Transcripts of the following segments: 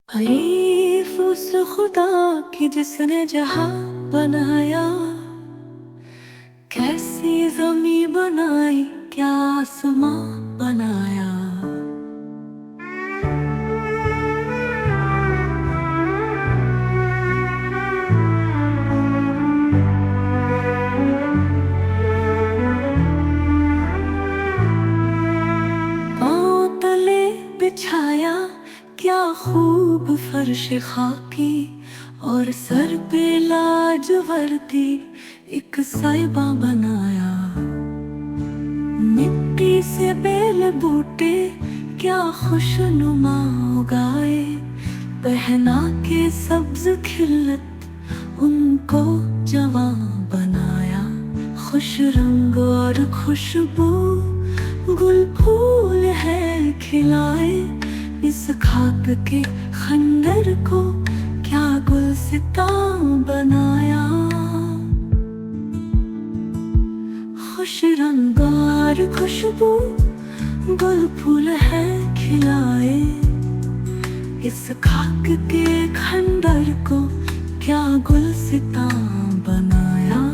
तारीफ उस खुदा की जिसने जहां बनाया। कैसी जमी बनाई, क्या आसमां बनाया। पाँव तले बिछाया, क्या खूब फर्श खाकी। और सर पे लाज वर्दी एक साहिबा बनाया। मिट्टी से बेल बूटे क्या खुशनुमा उगाए। पहना के सब्ज खिलत उनको जवां बनाया। खुश रंग और खुशबू गुल फूल है खिलाए। इस खाक के खंडर को क्या गुलसितां बनाया। खुश रंग और खुशबू गुल फूल है खिलाए। इस खाक के खंडर को क्या गुलसितां बनाया।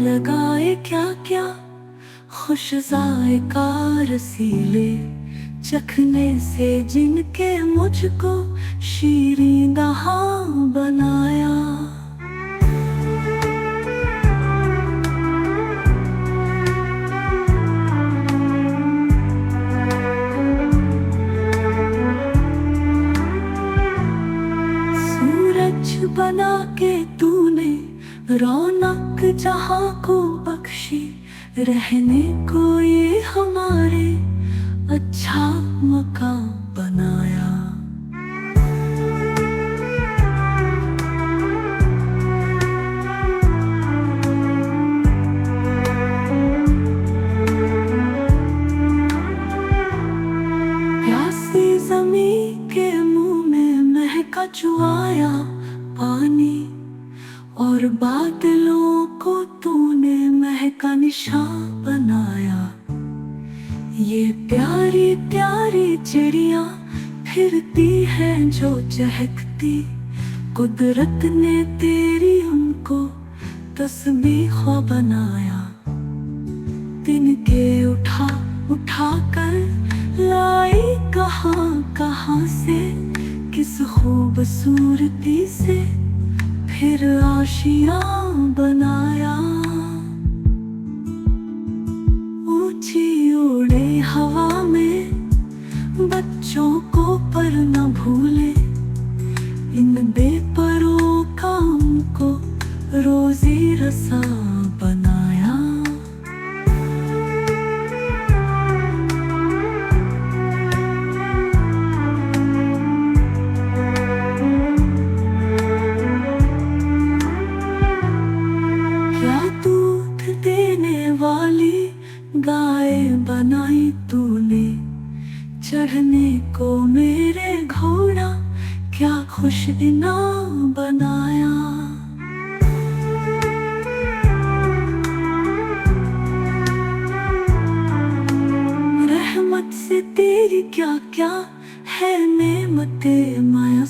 लगाए क्या क्या खुश जायका रसीले। चखने से जिनके मुझको शीरीं दहां बनाया। सूरज बना के तूने रौनक जहां को बख्शी। रहने को ये हमारे अच्छा मकान बनाया। प्यासी ज़मीं के मुंह में महका चुआया पानी। और बादलों को तूने महका निशान बनाया। ये प्यारी प्यारी चिड़िया फिरती हैं जो चहकती। कुदरत ने तेरी उनको तस्बीह बनाया। तिनके उठा उठा कर लाई कहाँ कहाँ से। किस खूबसूरती से फिर आशियाँ बनाया। ऊंची उड़े हवा में बच्चों को पर न भूले। इन बेपरों काम को रोजी रसा बनाया। गाय बनाई तूने चढ़ने को मेरे घोड़ा क्या खुश इनाम बनाया। रहमत से तेरी क्या क्या है नेमते माया।